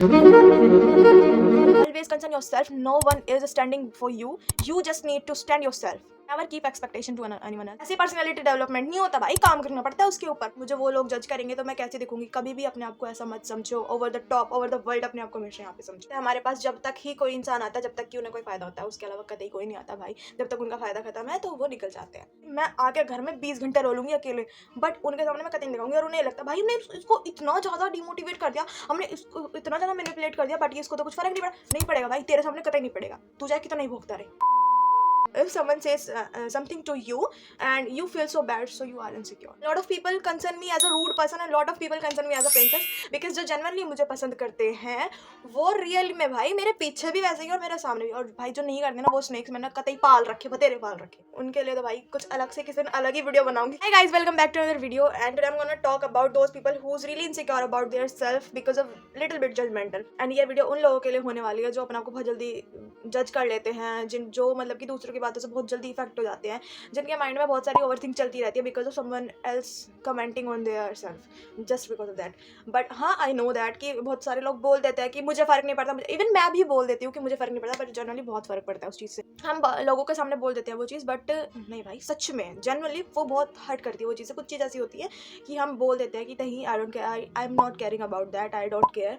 Always concern yourself. No one is standing for you. You just need to stand yourself. Never keep expectation to anyone else. ऐसे personality development नहीं होता भाई, काम करना पड़ता है उसके ऊपर। मुझे वो लोग जज करेंगे तो मैं कैसे दिखूंगी। कभी भी अपने आप को ऐसा मत समझो over the top, over the world. अपने आप को हमेशा यहाँ पे समझो। हमारे पास जब तक ही कोई इंसान आता है, जब तक कि उन्हें कोई फायदा होता है, उसके अलावा कतई कोई नहीं आता भाई। जब तक उनका फायदा खत्म है तो वो निकल जाते हैं। मैं आके घर में 20 घंटे रो लूंगी अकेले, बट उनके सामने मैं कतई नहीं दिखाऊंगी। और उन्हें लगता भाई हमने इसको इतना ज्यादा डिमोटिवेट कर दिया, हमने इसको इतना ज्यादा मैनिपुलेट कर दिया, बट ये इसको तो कुछ फर्क नहीं पड़ेगा भाई। तेरे सामने कतई नहीं पड़ेगा, तू चाहे कितना नहीं भोगता रहे। If someone says something to you and you feel so bad, so you are insecure. A lot of people concern me as a rude person and lot of people concern me as a princess, because जो genuinely मुझे पसंद करते हैं वो real में भाई मेरे पीछे भी वैसे ही और मेरे सामने भी। और भाई जो नहीं करते ना वो स्नेक्स मैंने कतई पाल रखे, बतेरे पाल रखे। उनके लिए तो भाई कुछ अलग से किसी दिन अलग ही वीडियो बनाऊंगी। Hey guys, welcome back to another video and today I'm gonna talk about those people who's really insecure about their self because of little bit judgmental। and ये वीडियो उन लोगों के लिए होने वाली है जो अपने आप को बहुत जल्दी जज कर लेते हैं, जो मतलब कि दूसरों की बातों से बहुत जल्दी इफेक्ट हो जाते हैं, जिनके माइंड में बहुत सारी ओवरथिंक चलती रहती है because of someone else commenting on their self, just because of that. But हाँ, आई नो दैट कि बहुत सारे लोग बोल देते हैं कि मुझे फ़र्क नहीं पड़ता। इवन मैं भी बोल देती हूँ कि मुझे फ़र्क नहीं पड़ता, बट जनरली बहुत फ़र्क पड़ता है उस चीज़ से। हम लोगों के सामने बोल देते हैं वो चीज़, बट नहीं भाई, सच में जनरली वो बहुत हर्ट करती है वो चीज़ें। कुछ चीज़ ऐसी होती है कि हम बोल देते हैं कि नहीं, I don't care, I am not caring about that, I don't care,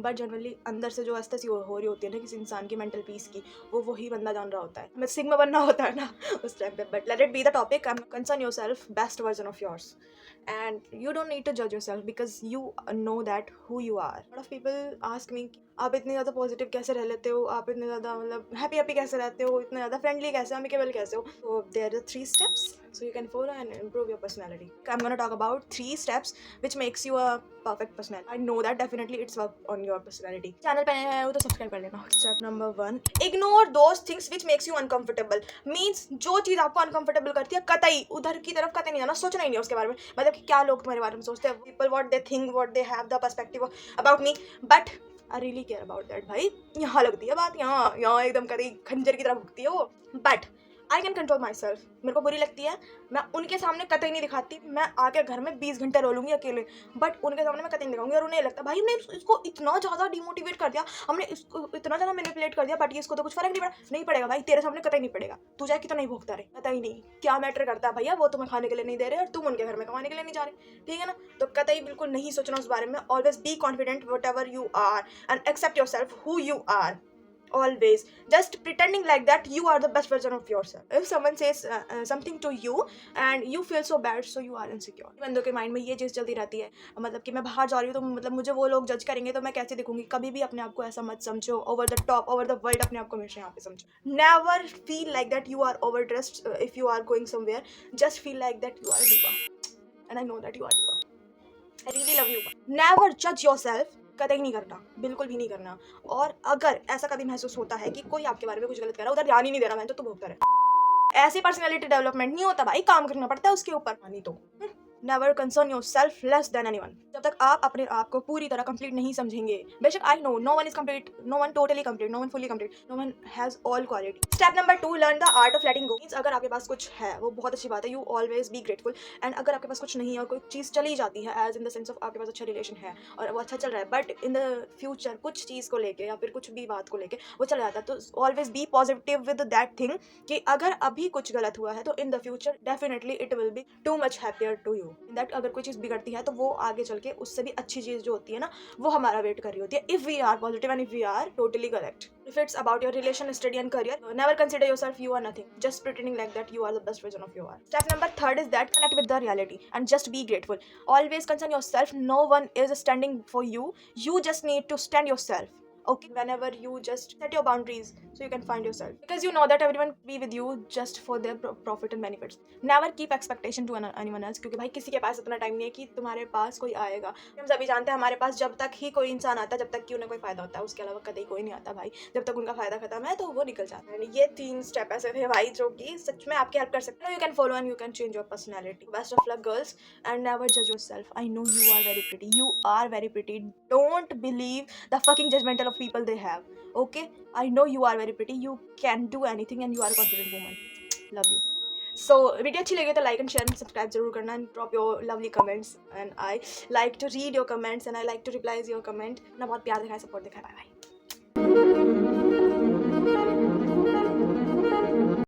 but generally अंदर से जो अस्ती हो रही होती है ना किसी इंसान की मेंटल पीस की, वो वही बंदा जान रहा होता है। मैं सिग्मा बनना होता है ना उस टाइम पे। But let it be the topic. Concern yourself, best version of yours, and you don't need to जज yourself because you know that who you are. Lot of people ask me, आप इतने ज़्यादा positive कैसे रह लेते हो, आप इतने ज़्यादा मतलब हैप्पी कैसे रहते हो, इतने ज़्यादा फ्रेंडली कैसे, अमिकेबल कैसे हो। तो there are 3 steps so you can follow and improve your personality. I'm going to talk about 3 steps which makes you a perfect personality. I know that definitely it's work on your personality. Channel पे नए हो तो subscribe कर लेना। Step number 1, ignore those things which makes you uncomfortable. Means जो चीज़ आपको uncomfortable करती है, कतई उधर की तरफ कतई नहीं जाना, सोचना ही नहीं उसके बारे में। मतलब कि क्या लोग तुम्हारे बारे में सोचते हैं, people what they think, what they have the perspective about me, but I really care about that भाई। यहाँ लगती है बात, यहाँ एकदम कतई खंजर की तरह भुगती है वो। But I can control my self. मेरे को बुरी लगती है, मैं उनके सामने कतई नहीं दिखाती। मैं आके घर में 20 घंटे रो लूंगी अकेले, बट उनके सामने मैं कतई नहीं दिखाऊंगी। और उन्हें लगता भाई हमने इसको इतना ज़्यादा डिमोटिवेट कर दिया, हमने इसको इतना ज़्यादा मैनिपुलेट कर दिया, बट ये इसको तो कुछ फर्क नहीं पड़ेगा भाई। तेरे सामने कतई नहीं पड़ेगा, तू चाहे कितना नहीं भोगता रहे, कतई नहीं। क्या मैटर करता है भैया, वो तुम्हें खाने के लिए नहीं दे रहे और तुम उनके घर में कमाने के लिए नहीं जा रहे, ठीक है ना। तो कतई बिल्कुल नहीं सोचना उस बारे में। Always be confident whatever you are and accept yourself who you are. Always just pretending like that you are the best version of yourself. If someone says something to you and you feel so bad, so you are insecure. बंदों के mind में ये चीज़ चलती रहती है, मतलब कि मैं बाहर जा रही हूँ तो मतलब मुझे वो लोग जज करेंगे तो मैं कैसे दिखूंगी। कभी भी अपने आप को ऐसा मत समझो over the top, over the world. अपने आप को हमेशा यहाँ पे समझो। Never feel like that you are overdressed if you are going somewhere. Just feel like that you are diva, and I know that you are diva. I really love you. Never judge yourself. कतई नहीं करना, बिल्कुल भी नहीं करना। और अगर ऐसा कभी महसूस होता है कि कोई आपके बारे में कुछ गलत कर रहा है, उधर ध्यान ही नहीं दे रहा, मैं तो भोगता रहे। ऐसी पर्सनालिटी डेवलपमेंट नहीं होता भाई, काम करना पड़ता है उसके ऊपर। नहीं तो never concern your self less than anyone. जब तक आप अपने आप को पूरी तरह कंप्लीट नहीं समझेंगे, बेशक I know no one is complete, no one totally complete, no one fully complete, no one has all quality. Step number 2, learn the art of letting go. अगर आपके पास कुछ है वो बहुत अच्छी बात है, you always be grateful. And अगर आपके पास कुछ नहीं है और कोई चीज़ चली जाती है, as in the sense of आपके पास अच्छा रिलेशन है और वो अच्छा चल रहा है, बट इन द फ्यूचर कुछ चीज़ को लेके या फिर कुछ भी बात को लेके वो चला जाता है, तो always be positive with that thing कि अगर अभी कुछ गलत हुआ है तो in the future definitely it will be too much happier to you. That अगर कोई चीज़ बिगड़ती है तो वो आगे चल के उससे भी अच्छी चीज़ जो होती है ना, वो हमारा वेट कर रही होती है, if we are positive and if we are totally correct. If it's about your relation, study and career, never consider yourself you are nothing. Just pretending like that you are the best version of you are. Step number 3 is that connect with the reality and just be grateful. Always concern yourself. No one is standing for you. You just need to stand yourself. Okay, whenever you just set your boundaries so you can find yourself, because you know that everyone will be with you just for their profit and benefits. Never keep expectation to anyone else, क्योंकि भाई किसी के पास इतना time नहीं है कि तुम्हारे पास कोई आएगा। हम सभी जानते हैं हमारे पास जब तक ही कोई इंसान आता है, जब तक कि उन्हें कोई फायदा होता है, उसके अलावा कतई कोई नहीं आता भाई। जब तक उनका फायदा खत्म है तो वो निकल जाता है। ये 3 स्टेप ऐसे थे भाई जो कि सच में आपकी हेल्प कर सकते हैं। You can follow and you can change your personality. Best of luck girls and never जज yourself. I know you are very pretty, you are very pretty. Don't believe the fucking judgmental of people they have. Okay, I know you are very pretty, you can do anything and you are a confident woman. Love you. So video अच्छी लगी तो like and share and subscribe जरूर करना and drop your lovely comments and I like to read your comments and I like to replies your comment ना बहुत प्यार दिखाए support दिखाए बाय बाय